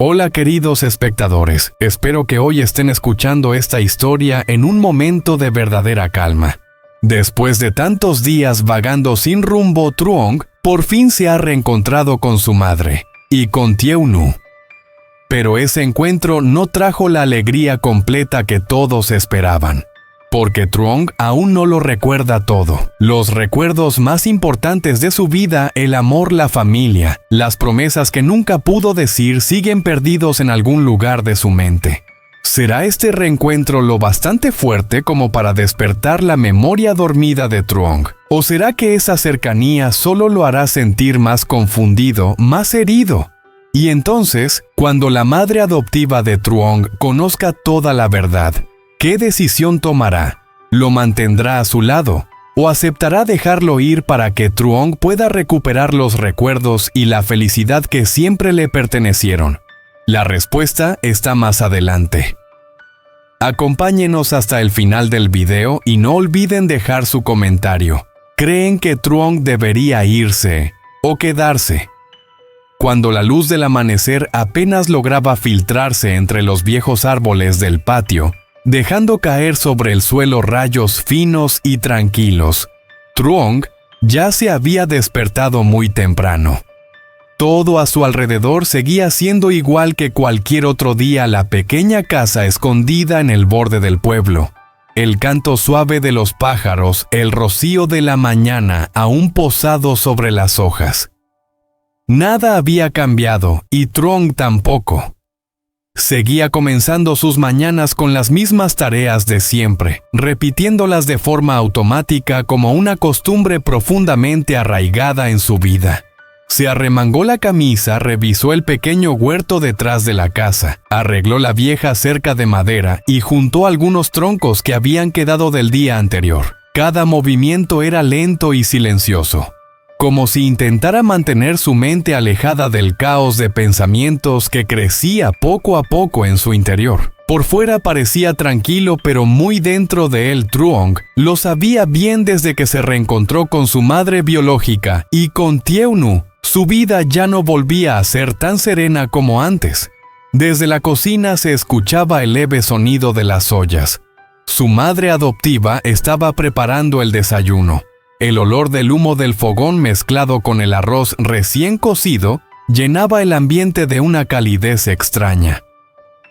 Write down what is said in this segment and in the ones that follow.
Hola queridos espectadores, espero que hoy estén escuchando esta historia en un momento de verdadera calma. Después de tantos días vagando sin rumbo, Truong por fin se ha reencontrado con su madre y con Tieu Nu. Pero ese encuentro no trajo la alegría completa que todos esperaban, porque Truong aún no lo recuerda todo. Los recuerdos más importantes de su vida, el amor, la familia, las promesas que nunca pudo decir, siguen perdidos en algún lugar de su mente. ¿Será este reencuentro lo bastante fuerte como para despertar la memoria dormida de Truong? ¿O será que esa cercanía solo lo hará sentir más confundido, más herido? Y entonces, cuando la madre adoptiva de Truong conozca toda la verdad, ¿qué decisión tomará? ¿Lo mantendrá a su lado? ¿O aceptará dejarlo ir para que Truong pueda recuperar los recuerdos y la felicidad que siempre le pertenecieron? La respuesta está más adelante. Acompáñenos hasta el final del video y no olviden dejar su comentario. ¿Creen que Truong debería irse o quedarse? Cuando la luz del amanecer apenas lograba filtrarse entre los viejos árboles del patio, dejando caer sobre el suelo rayos finos y tranquilos, Truong ya se había despertado muy temprano. Todo a su alrededor seguía siendo igual que cualquier otro día: la pequeña casa escondida en el borde del pueblo, el canto suave de los pájaros, el rocío de la mañana aún posado sobre las hojas. Nada había cambiado y Truong tampoco. Seguía comenzando sus mañanas con las mismas tareas de siempre, repitiéndolas de forma automática como una costumbre profundamente arraigada en su vida. Se arremangó la camisa, revisó el pequeño huerto detrás de la casa, arregló la vieja cerca de madera y juntó algunos troncos que habían quedado del día anterior. Cada movimiento era lento y silencioso, como si intentara mantener su mente alejada del caos de pensamientos que crecía poco a poco en su interior. Por fuera parecía tranquilo, pero muy dentro de él Truong lo sabía bien desde que se reencontró con su madre biológica y con Tieu Nu. Su vida ya no volvía a ser tan serena como antes. Desde la cocina se escuchaba el leve sonido de las ollas. Su madre adoptiva estaba preparando el desayuno. El olor del humo del fogón mezclado con el arroz recién cocido llenaba el ambiente de una calidez extraña.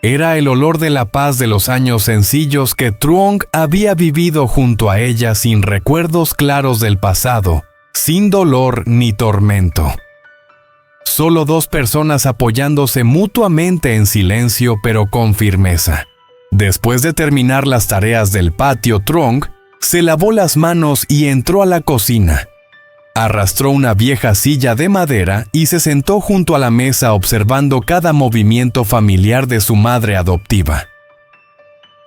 Era el olor de la paz de los años sencillos que Truong había vivido junto a ella, sin recuerdos claros del pasado, sin dolor ni tormento. Solo dos personas apoyándose mutuamente en silencio pero con firmeza. Después de terminar las tareas del patio, Truong se lavó las manos y entró a la cocina. Arrastró una vieja silla de madera y se sentó junto a la mesa observando cada movimiento familiar de su madre adoptiva.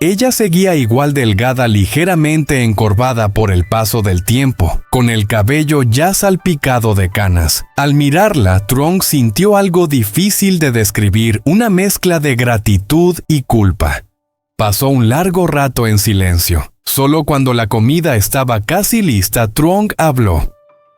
Ella seguía igual delgada, ligeramente encorvada por el paso del tiempo, con el cabello ya salpicado de canas. Al mirarla, Truong sintió algo difícil de describir, una mezcla de gratitud y culpa. Pasó un largo rato en silencio. Solo cuando la comida estaba casi lista, Truong habló.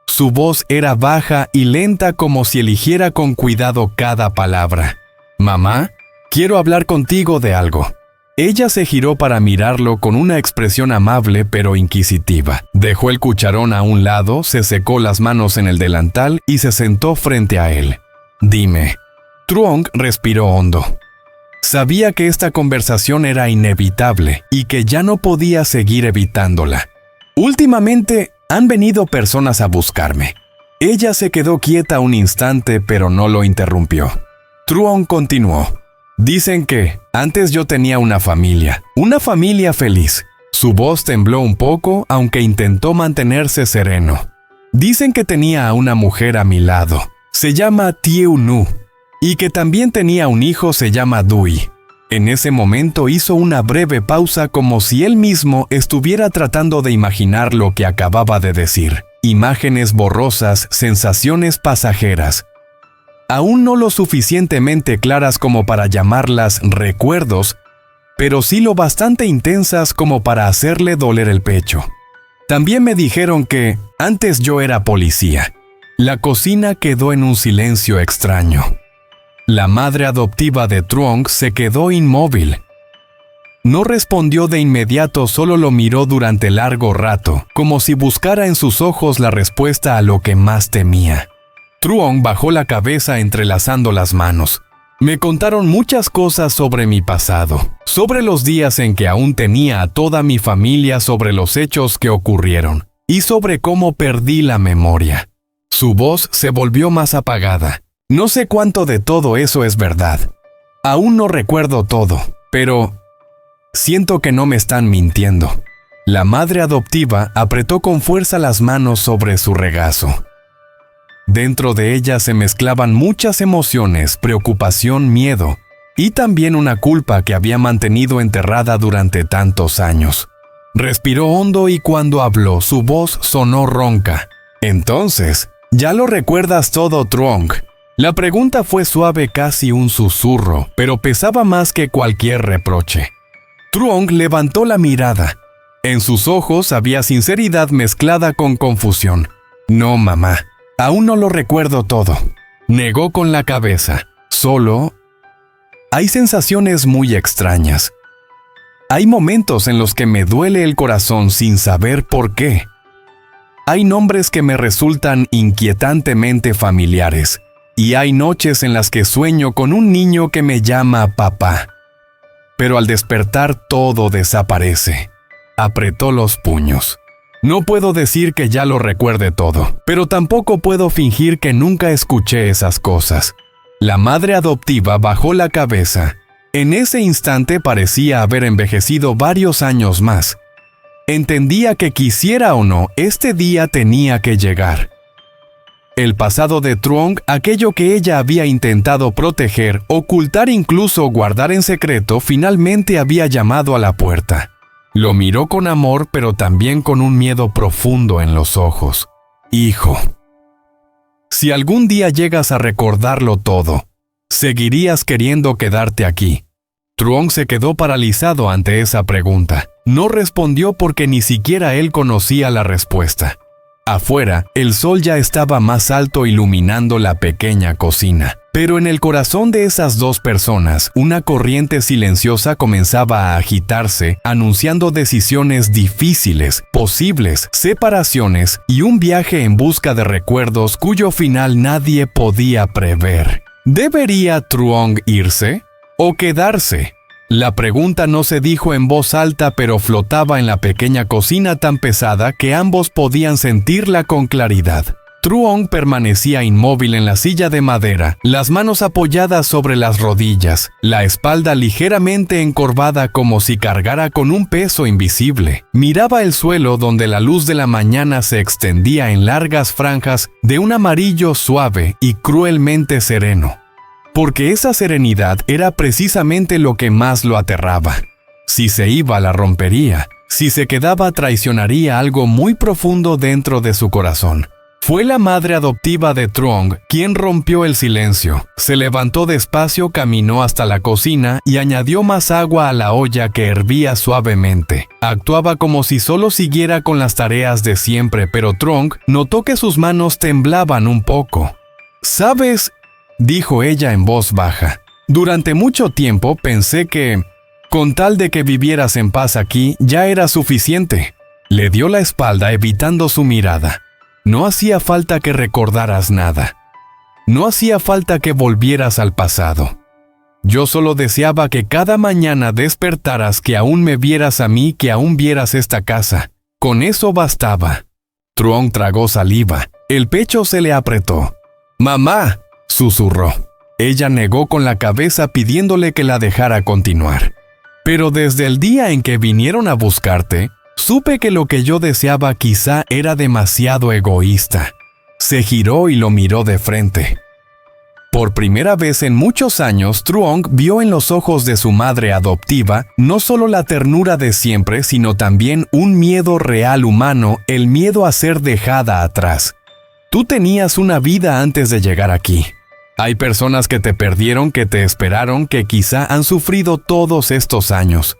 Su voz era baja y lenta, como si eligiera con cuidado cada palabra. «Mamá, quiero hablar contigo de algo». Ella se giró para mirarlo con una expresión amable pero inquisitiva. Dejó el cucharón a un lado, se secó las manos en el delantal y se sentó frente a él. «Dime». Truong respiró hondo. Sabía que esta conversación era inevitable y que ya no podía seguir evitándola. «Últimamente han venido personas a buscarme». Ella se quedó quieta un instante, pero no lo interrumpió. Truong continuó. «Dicen que antes yo tenía una familia feliz». Su voz tembló un poco, aunque intentó mantenerse sereno. «Dicen que tenía a una mujer a mi lado. Se llama Tieu Nu. Y que también tenía un hijo, se llama Dui». En ese momento hizo una breve pausa, como si él mismo estuviera tratando de imaginar lo que acababa de decir. Imágenes borrosas, sensaciones pasajeras. Aún no lo suficientemente claras como para llamarlas recuerdos, pero sí lo bastante intensas como para hacerle doler el pecho. También me dijeron que antes yo era policía. La cocina quedó en un silencio extraño. La madre adoptiva de Truong se quedó inmóvil. No respondió de inmediato, solo lo miró durante largo rato, como si buscara en sus ojos la respuesta a lo que más temía. Truong bajó la cabeza entrelazando las manos. Me contaron muchas cosas sobre mi pasado, sobre los días en que aún tenía a toda mi familia, sobre los hechos que ocurrieron, y sobre cómo perdí la memoria. Su voz se volvió más apagada. No sé cuánto de todo eso es verdad. Aún no recuerdo todo, pero siento que no me están mintiendo. La madre adoptiva apretó con fuerza las manos sobre su regazo. Dentro de ella se mezclaban muchas emociones, preocupación, miedo, y también una culpa que había mantenido enterrada durante tantos años. Respiró hondo y cuando habló, su voz sonó ronca. Entonces, ¿ya lo recuerdas todo, Truong? La pregunta fue suave, casi un susurro, pero pesaba más que cualquier reproche. Truong levantó la mirada. En sus ojos había sinceridad mezclada con confusión. No, mamá. Aún no lo recuerdo todo. Negó con la cabeza. Solo hay sensaciones muy extrañas. Hay momentos en los que me duele el corazón sin saber por qué. Hay nombres que me resultan inquietantemente familiares. Y hay noches en las que sueño con un niño que me llama papá. Pero al despertar todo desaparece. Apretó los puños. No puedo decir que ya lo recuerde todo, pero tampoco puedo fingir que nunca escuché esas cosas. La madre adoptiva bajó la cabeza. En ese instante parecía haber envejecido varios años más. Entendía que quisiera o no, este día tenía que llegar. El pasado de Truong, aquello que ella había intentado proteger, ocultar, incluso guardar en secreto, finalmente había llamado a la puerta. Lo miró con amor, pero también con un miedo profundo en los ojos. Hijo, si algún día llegas a recordarlo todo, ¿seguirías queriendo quedarte aquí? Truong se quedó paralizado ante esa pregunta. No respondió porque ni siquiera él conocía la respuesta. Afuera, el sol ya estaba más alto iluminando la pequeña cocina. Pero en el corazón de esas dos personas, una corriente silenciosa comenzaba a agitarse, anunciando decisiones difíciles, posibles separaciones y un viaje en busca de recuerdos cuyo final nadie podía prever. ¿Debería Truong irse o quedarse? La pregunta no se dijo en voz alta, pero flotaba en la pequeña cocina tan pesada que ambos podían sentirla con claridad. Truong permanecía inmóvil en la silla de madera, las manos apoyadas sobre las rodillas, la espalda ligeramente encorvada como si cargara con un peso invisible. Miraba el suelo donde la luz de la mañana se extendía en largas franjas de un amarillo suave y cruelmente sereno. Porque esa serenidad era precisamente lo que más lo aterraba. Si se iba, la rompería. Si se quedaba, traicionaría algo muy profundo dentro de su corazón. Fue la madre adoptiva de Truong quien rompió el silencio. Se levantó despacio, caminó hasta la cocina y añadió más agua a la olla que hervía suavemente. Actuaba como si solo siguiera con las tareas de siempre, pero Truong notó que sus manos temblaban un poco. «¿Sabes?», dijo ella en voz baja. «Durante mucho tiempo pensé que, con tal de que vivieras en paz aquí, ya era suficiente». Le dio la espalda evitando su mirada. No hacía falta que recordaras nada. No hacía falta que volvieras al pasado. Yo solo deseaba que cada mañana despertaras, que aún me vieras a mí, que aún vieras esta casa. Con eso bastaba. Truong tragó saliva. El pecho se le apretó. «Mamá», susurró. Ella negó con la cabeza pidiéndole que la dejara continuar. «Pero desde el día en que vinieron a buscarte, supe que lo que yo deseaba quizá era demasiado egoísta». Se giró y lo miró de frente. Por primera vez en muchos años, Truong vio en los ojos de su madre adoptiva no solo la ternura de siempre, sino también un miedo real humano, el miedo a ser dejada atrás. Tú tenías una vida antes de llegar aquí. Hay personas que te perdieron, que te esperaron, que quizá han sufrido todos estos años.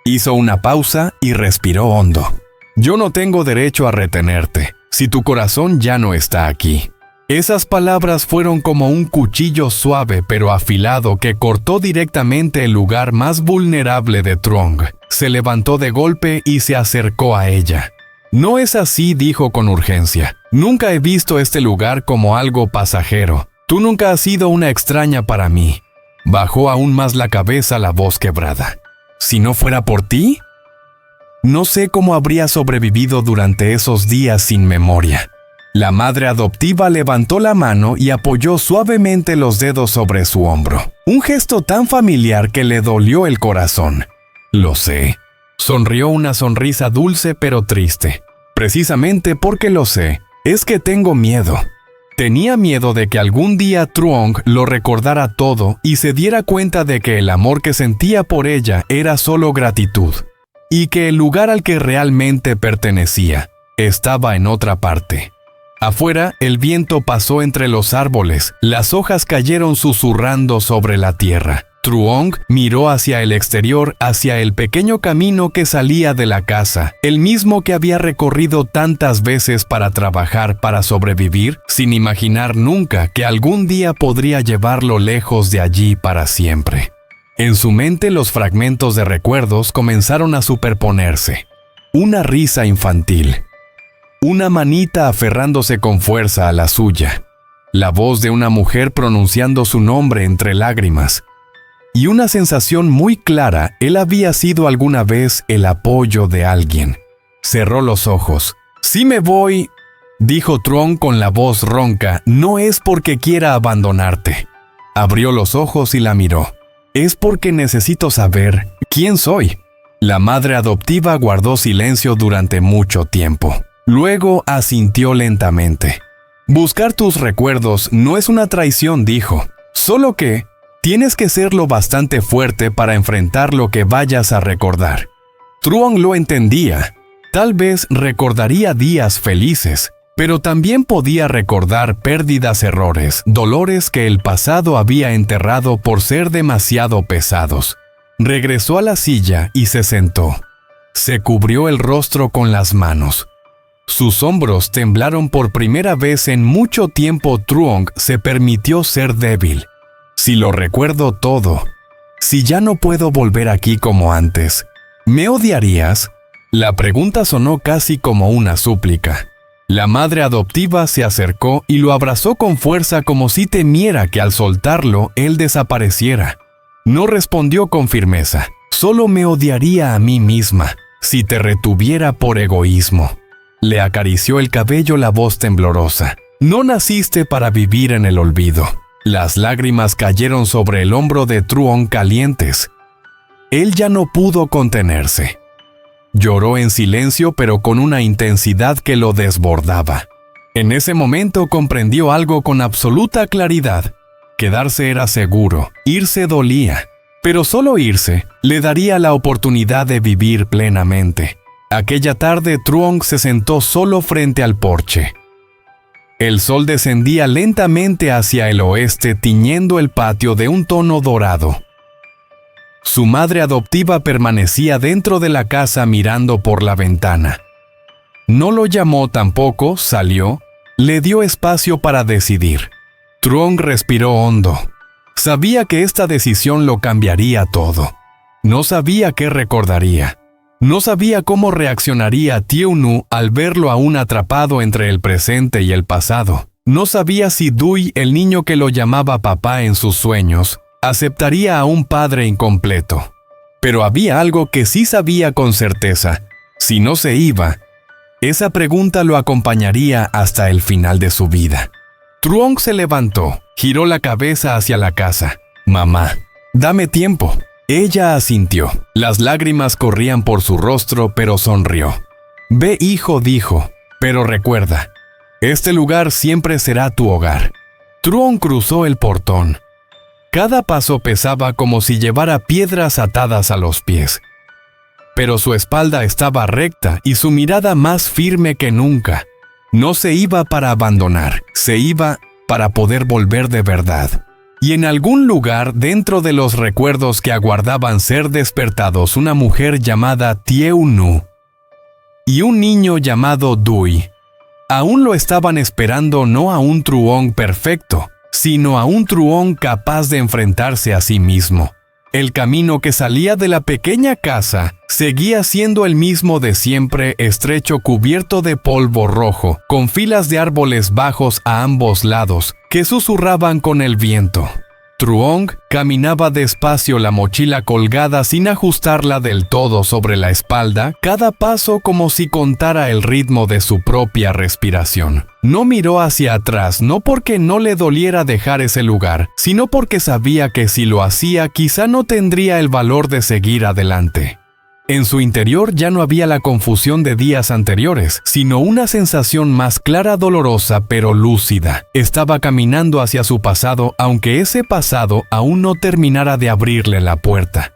Hizo una pausa y respiró hondo. Yo no tengo derecho a retenerte, si tu corazón ya no está aquí. Esas palabras fueron como un cuchillo suave pero afilado que cortó directamente el lugar más vulnerable de Truong. Se levantó de golpe y se acercó a ella. «No es así», dijo con urgencia. «Nunca he visto este lugar como algo pasajero. Tú nunca has sido una extraña para mí». Bajó aún más la cabeza la voz quebrada. «¿Si no fuera por ti? No sé cómo habría sobrevivido durante esos días sin memoria». La madre adoptiva levantó la mano y apoyó suavemente los dedos sobre su hombro. Un gesto tan familiar que le dolió el corazón. «Lo sé». Sonrió una sonrisa dulce pero triste. «Precisamente porque lo sé, es que tengo miedo». Tenía miedo de que algún día Truong lo recordara todo y se diera cuenta de que el amor que sentía por ella era solo gratitud, y que el lugar al que realmente pertenecía estaba en otra parte. Afuera, el viento pasó entre los árboles, las hojas cayeron susurrando sobre la tierra. Truong miró hacia el exterior, hacia el pequeño camino que salía de la casa, el mismo que había recorrido tantas veces para trabajar para sobrevivir, sin imaginar nunca que algún día podría llevarlo lejos de allí para siempre. En su mente los fragmentos de recuerdos comenzaron a superponerse. Una risa infantil. Una manita aferrándose con fuerza a la suya. La voz de una mujer pronunciando su nombre entre lágrimas. Y una sensación muy clara, él había sido alguna vez el apoyo de alguien. Cerró los ojos. «Sí me voy», dijo Truong con la voz ronca, «no es porque quiera abandonarte». Abrió los ojos y la miró. «Es porque necesito saber quién soy». La madre adoptiva guardó silencio durante mucho tiempo. Luego asintió lentamente. «Buscar tus recuerdos no es una traición», dijo. «Solo que tienes que ser lo bastante fuerte para enfrentar lo que vayas a recordar». Truong lo entendía. Tal vez recordaría días felices, pero también podía recordar pérdidas, errores, dolores que el pasado había enterrado por ser demasiado pesados. Regresó a la silla y se sentó. Se cubrió el rostro con las manos. Sus hombros temblaron por primera vez en mucho tiempo. Truong se permitió ser débil. «Si lo recuerdo todo, si ya no puedo volver aquí como antes, ¿me odiarías?». La pregunta sonó casi como una súplica. La madre adoptiva se acercó y lo abrazó con fuerza como si temiera que al soltarlo él desapareciera. No respondió con firmeza. «Solo me odiaría a mí misma, si te retuviera por egoísmo». Le acarició el cabello la voz temblorosa. «No naciste para vivir en el olvido». Las lágrimas cayeron sobre el hombro de Truong calientes. Él ya no pudo contenerse. Lloró en silencio pero con una intensidad que lo desbordaba. En ese momento comprendió algo con absoluta claridad. Quedarse era seguro, irse dolía, pero solo irse le daría la oportunidad de vivir plenamente. Aquella tarde Truong se sentó solo frente al porche. El sol descendía lentamente hacia el oeste, tiñendo el patio de un tono dorado. Su madre adoptiva permanecía dentro de la casa mirando por la ventana. No lo llamó tampoco, salió, le dio espacio para decidir. Truong respiró hondo. Sabía que esta decisión lo cambiaría todo. No sabía qué recordaría. No sabía cómo reaccionaría Tieu Nu al verlo aún atrapado entre el presente y el pasado. No sabía si Dui, el niño que lo llamaba papá en sus sueños, aceptaría a un padre incompleto. Pero había algo que sí sabía con certeza. Si no se iba, esa pregunta lo acompañaría hasta el final de su vida. Truong se levantó, giró la cabeza hacia la casa. «Mamá, dame tiempo». Ella asintió. Las lágrimas corrían por su rostro, pero sonrió. «Ve, hijo», dijo, «pero recuerda, este lugar siempre será tu hogar». Truong cruzó el portón. Cada paso pesaba como si llevara piedras atadas a los pies. Pero su espalda estaba recta y su mirada más firme que nunca. No se iba para abandonar, se iba para poder volver de verdad. Y en algún lugar dentro de los recuerdos que aguardaban ser despertados, una mujer llamada Tieu Nu y un niño llamado Dui Aún lo estaban esperando no a un Truong perfecto, sino a un Truong capaz de enfrentarse a sí mismo. El camino que salía de la pequeña casa seguía siendo el mismo de siempre, estrecho, cubierto de polvo rojo, con filas de árboles bajos a ambos lados, que susurraban con el viento. Truong caminaba despacio, la mochila colgada sin ajustarla del todo sobre la espalda, cada paso como si contara el ritmo de su propia respiración. No miró hacia atrás, no porque no le doliera dejar ese lugar, sino porque sabía que si lo hacía quizá no tendría el valor de seguir adelante. En su interior ya no había la confusión de días anteriores, sino una sensación más clara, dolorosa, pero lúcida. Estaba caminando hacia su pasado, aunque ese pasado aún no terminara de abrirle la puerta.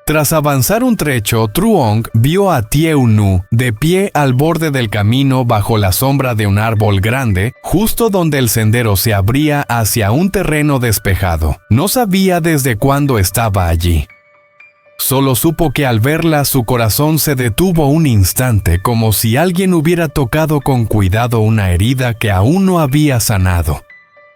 Tras avanzar un trecho, Truong vio a Thieu Nu de pie al borde del camino bajo la sombra de un árbol grande, justo donde el sendero se abría hacia un terreno despejado. No sabía desde cuándo estaba allí. Solo supo que al verla su corazón se detuvo un instante, como si alguien hubiera tocado con cuidado una herida que aún no había sanado.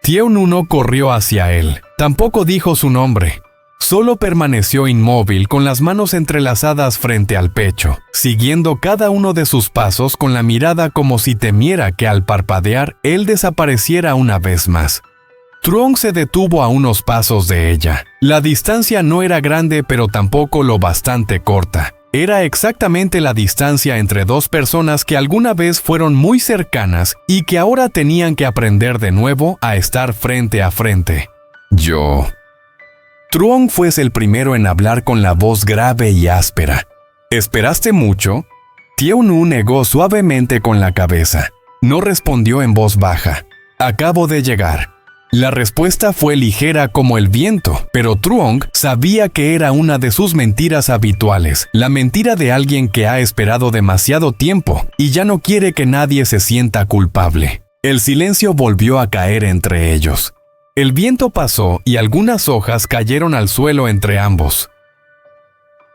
Thieu Nu no corrió hacia él, tampoco dijo su nombre. Solo permaneció inmóvil con las manos entrelazadas frente al pecho, siguiendo cada uno de sus pasos con la mirada como si temiera que al parpadear él desapareciera una vez más. Truong se detuvo a unos pasos de ella. La distancia no era grande, pero tampoco lo bastante corta. Era exactamente la distancia entre dos personas que alguna vez fueron muy cercanas y que ahora tenían que aprender de nuevo a estar frente a frente. Truong fue el primero en hablar con la voz grave y áspera. ¿Esperaste mucho? Thieu Nu negó suavemente con la cabeza. No respondió en voz baja. Acabo de llegar. La respuesta fue ligera como el viento, pero Truong sabía que era una de sus mentiras habituales, la mentira de alguien que ha esperado demasiado tiempo y ya no quiere que nadie se sienta culpable. El silencio volvió a caer entre ellos. El viento pasó y algunas hojas cayeron al suelo entre ambos.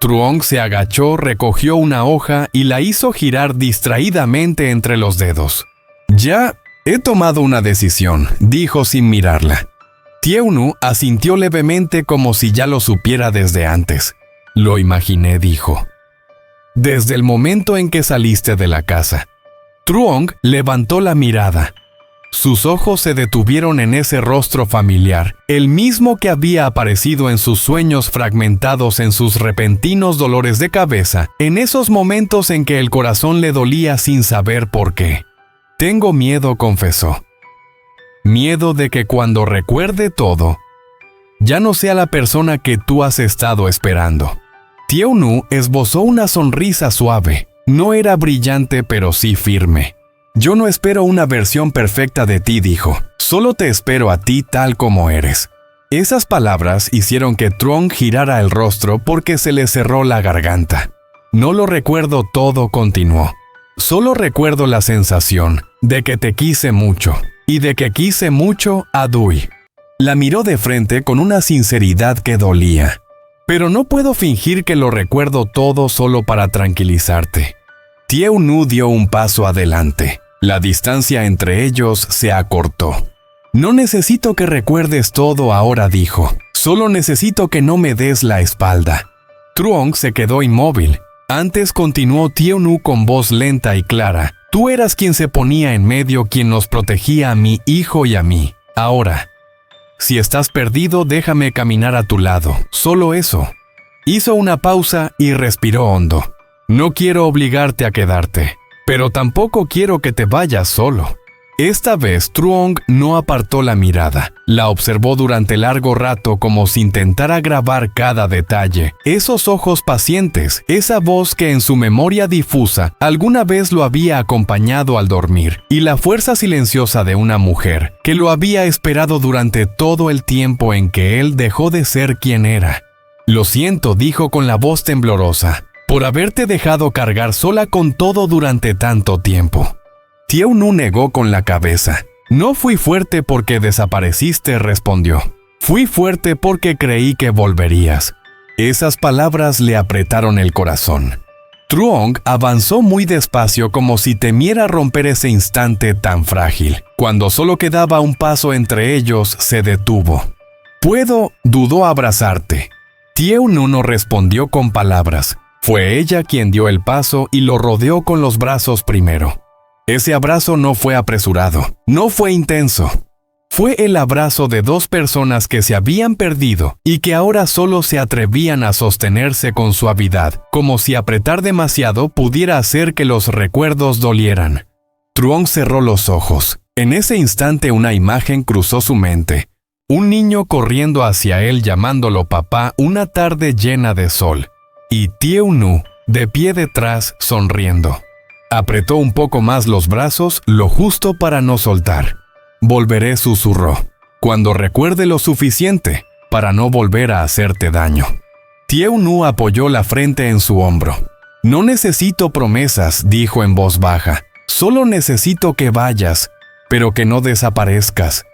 Truong se agachó, recogió una hoja y la hizo girar distraídamente entre los dedos. «Ya he tomado una decisión», dijo sin mirarla. Thieu Nu asintió levemente como si ya lo supiera desde antes. «Lo imaginé», dijo. «Desde el momento en que saliste de la casa». Truong levantó la mirada. Sus ojos se detuvieron en ese rostro familiar, el mismo que había aparecido en sus sueños fragmentados, en sus repentinos dolores de cabeza, en esos momentos en que el corazón le dolía sin saber por qué. «Tengo miedo», confesó. «Miedo de que cuando recuerde todo, ya no sea la persona que tú has estado esperando». Thieu Nu esbozó una sonrisa suave. No era brillante, pero sí firme. «Yo no espero una versión perfecta de ti», dijo. «Solo te espero a ti tal como eres». Esas palabras hicieron que Truong girara el rostro porque se le cerró la garganta. «No lo recuerdo todo», continuó. «Solo recuerdo la sensación de que te quise mucho y de que quise mucho a Dui». La miró de frente con una sinceridad que dolía. «Pero no puedo fingir que lo recuerdo todo solo para tranquilizarte». Thieu Nu dio un paso adelante. La distancia entre ellos se acortó. «No necesito que recuerdes todo ahora», dijo. «Solo necesito que no me des la espalda». Truong se quedó inmóvil. Antes, continuó Thieu Nu con voz lenta y clara. «Tú eras quien se ponía en medio, quien nos protegía a mi hijo y a mí. Ahora, si estás perdido, déjame caminar a tu lado. Solo eso». Hizo una pausa y respiró hondo. «No quiero obligarte a quedarte, pero tampoco quiero que te vayas solo». Esta vez Truong no apartó la mirada. La observó durante largo rato como si intentara grabar cada detalle. Esos ojos pacientes, esa voz que en su memoria difusa alguna vez lo había acompañado al dormir, y la fuerza silenciosa de una mujer que lo había esperado durante todo el tiempo en que él dejó de ser quien era. «Lo siento», dijo con la voz temblorosa, «por haberte dejado cargar sola con todo durante tanto tiempo». Thieu Nu negó con la cabeza. «No fui fuerte porque desapareciste», respondió. «Fui fuerte porque creí que volverías». Esas palabras le apretaron el corazón. Truong avanzó muy despacio como si temiera romper ese instante tan frágil. Cuando solo quedaba un paso entre ellos, se detuvo. Dudó abrazarte. Tieu-nu no respondió con palabras. Fue ella quien dio el paso y lo rodeó con los brazos primero. Ese abrazo no fue apresurado, no fue intenso. Fue el abrazo de dos personas que se habían perdido y que ahora solo se atrevían a sostenerse con suavidad, como si apretar demasiado pudiera hacer que los recuerdos dolieran. Truong cerró los ojos. En ese instante una imagen cruzó su mente. Un niño corriendo hacia él llamándolo papá una tarde llena de sol. Y Tieu-nu, de pie detrás, sonriendo. Apretó un poco más los brazos, lo justo para no soltar. Volveré, susurró, cuando recuerde lo suficiente para no volver a hacerte daño. Tieu-nu apoyó la frente en su hombro. No necesito promesas, dijo en voz baja. Solo necesito que vayas, pero que no desaparezcas.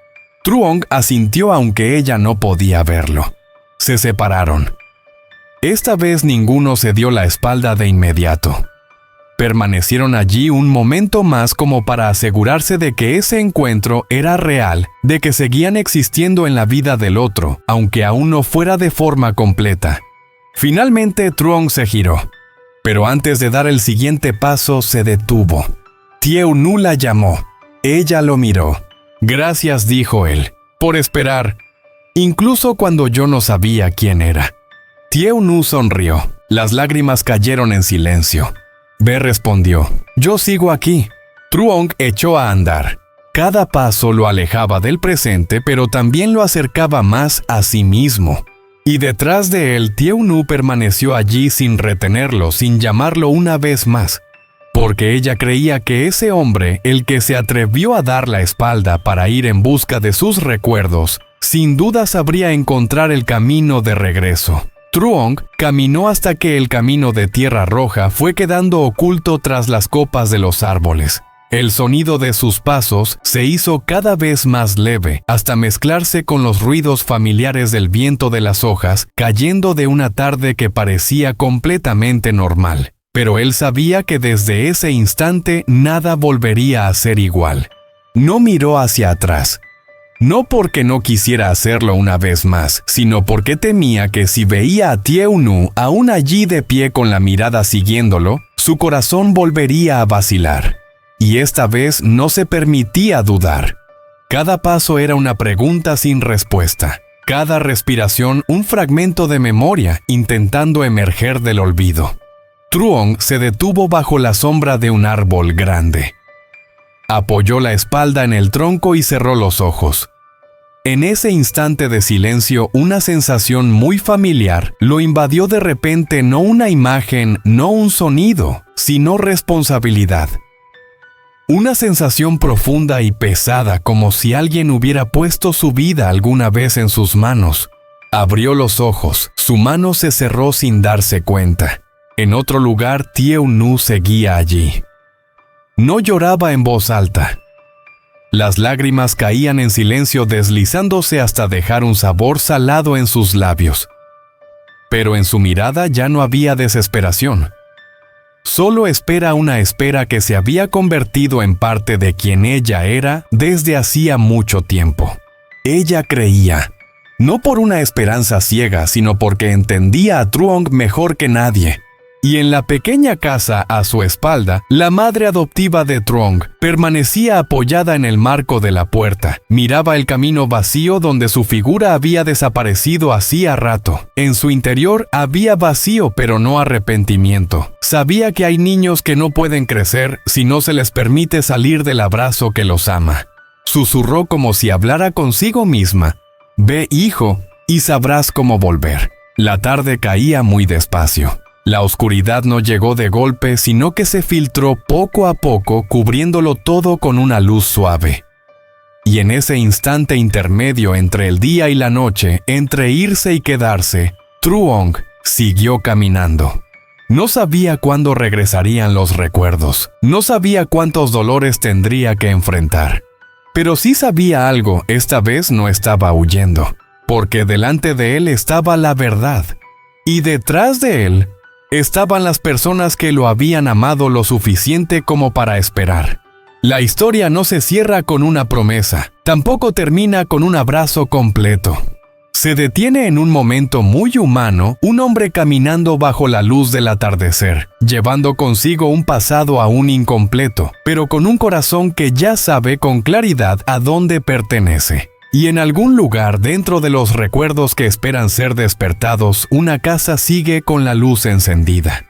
Truong asintió aunque ella no podía verlo. Se separaron. Esta vez ninguno se dio la espalda de inmediato. Permanecieron allí un momento más como para asegurarse de que ese encuentro era real, de que seguían existiendo en la vida del otro, aunque aún no fuera de forma completa. Finalmente Truong se giró, pero antes de dar el siguiente paso se detuvo. Tieu-nu la llamó. Ella lo miró. Gracias, dijo él, por esperar, incluso cuando yo no sabía quién era. Tieu-nu sonrió. Las lágrimas cayeron en silencio. Be respondió, yo sigo aquí. Truong echó a andar. Cada paso lo alejaba del presente, pero también lo acercaba más a sí mismo. Y detrás de él, Tieu-nu permaneció allí sin retenerlo, sin llamarlo una vez más. Porque ella creía que ese hombre, el que se atrevió a dar la espalda para ir en busca de sus recuerdos, sin duda sabría encontrar el camino de regreso. Truong caminó hasta que el camino de Tierra Roja fue quedando oculto tras las copas de los árboles. El sonido de sus pasos se hizo cada vez más leve, hasta mezclarse con los ruidos familiares del viento de las hojas cayendo de una tarde que parecía completamente normal. Pero él sabía que desde ese instante nada volvería a ser igual. No miró hacia atrás. No porque no quisiera hacerlo una vez más, sino porque temía que si veía a Tieu-nu aún allí de pie con la mirada siguiéndolo, su corazón volvería a vacilar. Y esta vez no se permitía dudar. Cada paso era una pregunta sin respuesta. Cada respiración un fragmento de memoria intentando emerger del olvido. Truong se detuvo bajo la sombra de un árbol grande. Apoyó la espalda en el tronco y cerró los ojos. En ese instante de silencio, una sensación muy familiar lo invadió de repente, no una imagen, no un sonido, sino responsabilidad. Una sensación profunda y pesada, como si alguien hubiera puesto su vida alguna vez en sus manos. Abrió los ojos, su mano se cerró sin darse cuenta. En otro lugar, Tieu-nu seguía allí. No lloraba en voz alta. Las lágrimas caían en silencio deslizándose hasta dejar un sabor salado en sus labios. Pero en su mirada ya no había desesperación. Solo una espera que se había convertido en parte de quien ella era desde hacía mucho tiempo. Ella creía, no por una esperanza ciega, sino porque entendía a Truong mejor que nadie. Y en la pequeña casa a su espalda, la madre adoptiva de Truong permanecía apoyada en el marco de la puerta. Miraba el camino vacío donde su figura había desaparecido hacía rato. En su interior había vacío, pero no arrepentimiento. Sabía que hay niños que no pueden crecer si no se les permite salir del abrazo que los ama. Susurró como si hablara consigo misma. Ve, hijo, y sabrás cómo volver. La tarde caía muy despacio. La oscuridad no llegó de golpe, sino que se filtró poco a poco, cubriéndolo todo con una luz suave. Y en ese instante intermedio entre el día y la noche, entre irse y quedarse, Truong siguió caminando. No sabía cuándo regresarían los recuerdos, no sabía cuántos dolores tendría que enfrentar. Pero sí sabía algo, esta vez no estaba huyendo, porque delante de él estaba la verdad, y detrás de él, estaban las personas que lo habían amado lo suficiente como para esperar. La historia no se cierra con una promesa, tampoco termina con un abrazo completo. Se detiene en un momento muy humano, un hombre caminando bajo la luz del atardecer, llevando consigo un pasado aún incompleto, pero con un corazón que ya sabe con claridad a dónde pertenece. Y en algún lugar dentro de los recuerdos que esperan ser despertados, una casa sigue con la luz encendida.